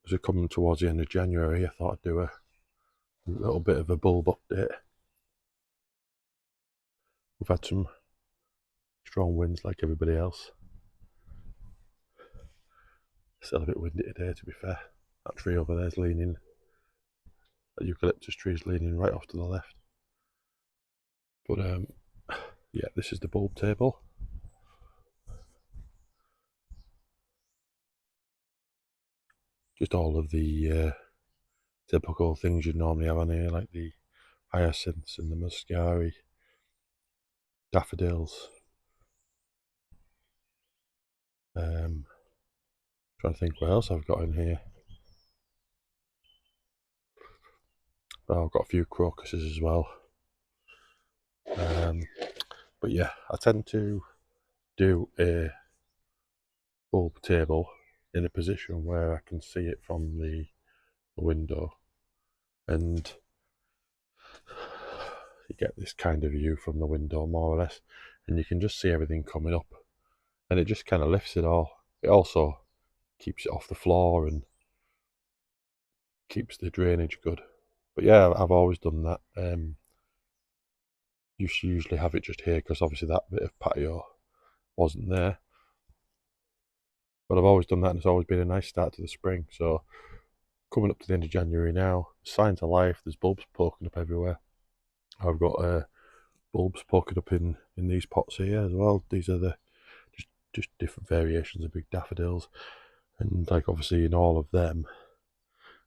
as we're coming towards the end of January, I thought I'd do a little bit of a bulb update. We've had some strong winds like everybody else. Still a bit windy today, to be fair. That tree over there is leaning, that eucalyptus tree is leaning right off to the left. But yeah, this is the bulb table. Just all of the typical things you'd normally have on here, like the hyacinths and the muscari, daffodils. Trying to think what else I've got in here. Oh, I've got a few crocuses as well. But yeah, I tend to do a bulb table in a position where I can see it from the window, and you get this kind of view from the window more or less, and you can just see everything coming up, and it just kind of lifts it all. It also keeps it off the floor and keeps the drainage good. But yeah, I've always done that. You usually have it just here because obviously that bit of patio wasn't there. But I've always done that, and it's always been a nice start to the spring. So coming up to the end of January now, signs of life. There's bulbs poking up everywhere. I've got bulbs poking up in these pots here as well. These are the just different variations of big daffodils, and like obviously in all of them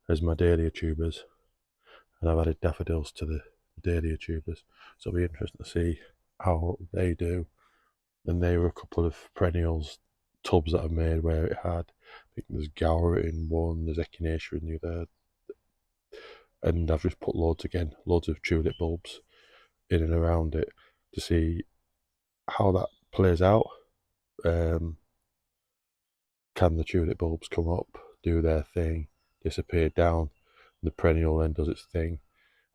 there's my dahlia tubers, and I've added daffodils to the dahlia tubers. So it'll be interesting to see how they do. And they were a couple of perennials tubs that I've made where it had, I think there's Gower in one, there's Echinacea in the other, and I've just put loads of tulip bulbs in and around it to see how that plays out. Can the tulip bulbs come up, do their thing, disappear down, the perennial then does its thing,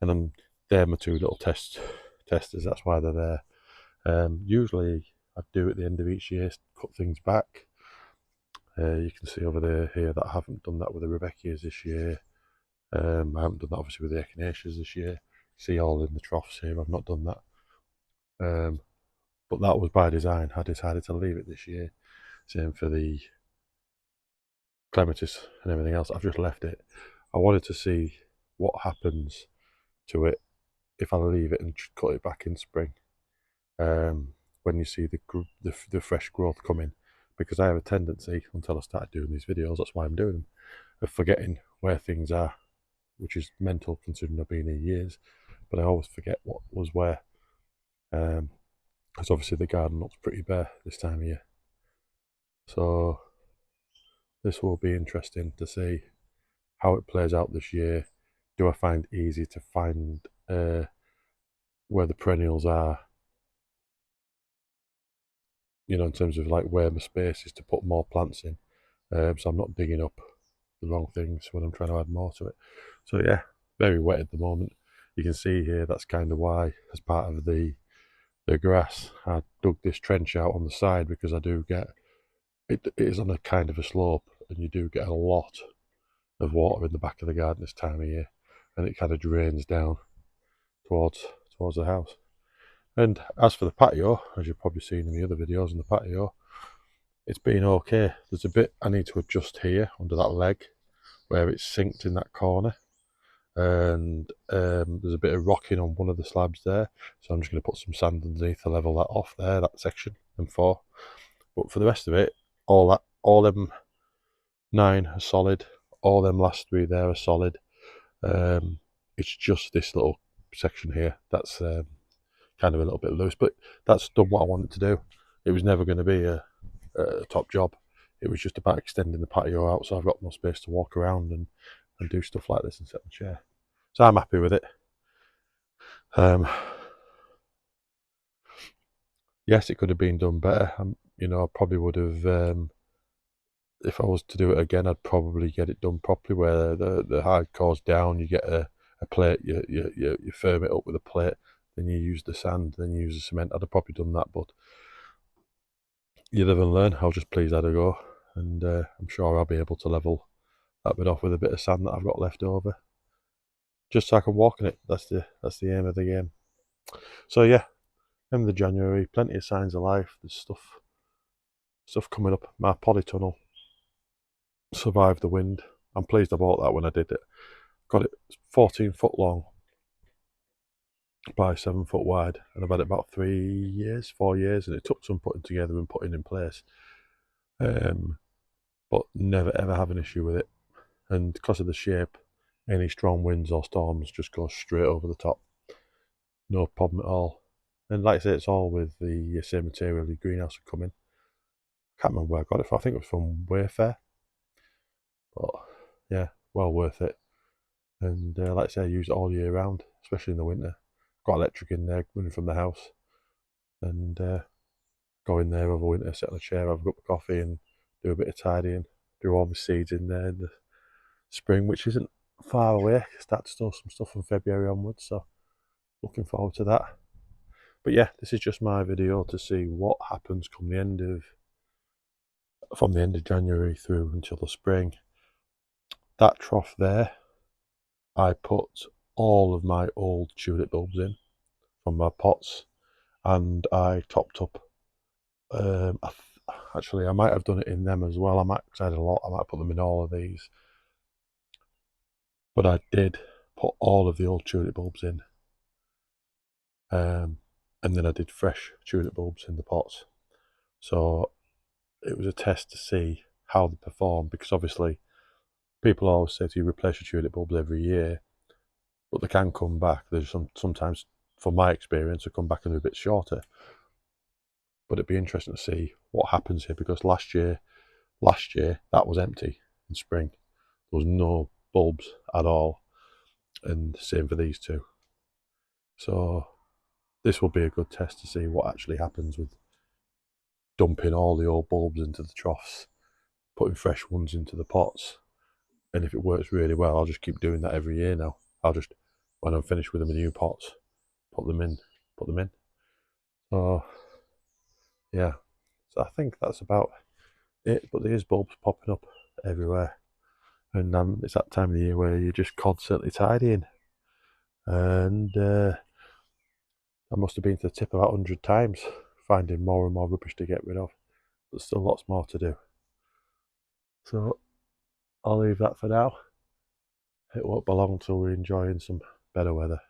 and then they're my two little testers. That's why they're there. Usually I do at the end of each year cut things back. You can see over there here that I haven't done that with the Rebecchias this year. I haven't done that obviously with the Echinaceas this year. See all in the troughs here, I've not done that. But that was by design. I decided to leave it this year. Same for the Clematis and everything else. I've just left it. I wanted to see what happens to it if I leave it and cut it back in spring. When you see the fresh growth coming, because I have a tendency, until I started doing these videos, that's why I'm doing them, of forgetting where things are, which is mental considering I've been here years, but I always forget what was where. Because obviously the garden looks pretty bare this time of year. So this will be interesting to see how it plays out this year. Do I find it easy to find where the perennials are, in terms of like where my space is to put more plants in, so I'm not digging up the wrong things when I'm trying to add more to it. So yeah, very wet at the moment. You can see here that's kind of why, as part of the grass, I dug this trench out on the side, because I do get it is on a kind of a slope, and you do get a lot of water in the back of the garden this time of year, and it kind of drains down towards the house. And as for the patio, as you've probably seen in the other videos in the patio, it's been okay. There's a bit I need to adjust here under that leg where it's synced in that corner, and there's a bit of rocking on one of the slabs there, so I'm just going to put some sand underneath to level that off there, that section, and 4. But for the rest of it, all them 9 are solid, all them last 3 there are solid. It's just this little section here that's kind of a little bit loose, but that's done what I wanted to do. It was never going to be a top job. It was just about extending the patio out, so I've got more space to walk around and do stuff like this and sit on the chair. So I'm happy with it. Yes, it could have been done better. I probably would have, if I was to do it again, I'd probably get it done properly, where the hardcore's down, you get a plate, you firm it up with a plate, then you use the sand, then you use the cement. I'd have probably done that, but you live and learn. I'll just please had a go, and I'm sure I'll be able to level that bit off with a bit of sand that I've got left over, just so I can walk in it. That's the aim of the game. So yeah, end of January, plenty of signs of life. There's stuff coming up. My polytunnel survived the wind. I'm pleased I bought that when I did it. Got it 14 foot long by 7 foot wide, and I've had it about 4 years, and it took some putting together and putting in place. But never ever have an issue with it. And because of the shape, any strong winds or storms just go straight over the top. No problem at all. And like I say, it's all with the same material the greenhouse had come in. Can't remember where I got it from. I think it was from Wayfair. But yeah, well worth it. And like I say, I use it all year round, especially in the winter. Got electric in there running from the house. And go in there over winter, sit on a chair, have a cup of coffee, and do a bit of tidying. Do all my seeds in there in the spring, which isn't far away. Start to store some stuff from February onwards, so looking forward to that. But yeah, this is just my video to see what happens from the end of January through until the spring. That trough there, I put all of my old tulip bulbs in from my pots, and I topped up. Actually, I might have done it in them as well. Cause I had a lot. I might put them in all of these, but I did put all of the old tulip bulbs in, and then I did fresh tulip bulbs in the pots. So it was a test to see how they perform, because obviously people always say to you replace your tulip bulbs every year, but they can come back. There's sometimes, from my experience, they come back and they're a bit shorter. But it'd be interesting to see what happens here, because last year that was empty in spring. There was no bulbs at all, and same for these two. So this will be a good test to see what actually happens with dumping all the old bulbs into the troughs, putting fresh ones into the pots. And if it works really well, I'll just keep doing that every year now. I'll just, when I'm finished with the new pots, put them in. So yeah, so I think that's about it. But there's bulbs popping up everywhere, and it's that time of the year where you're just constantly tidying. And I must have been to the tip about 100 times, finding more and more rubbish to get rid of. There's still lots more to do. So I'll leave that for now. It won't be long until we're enjoying some better weather.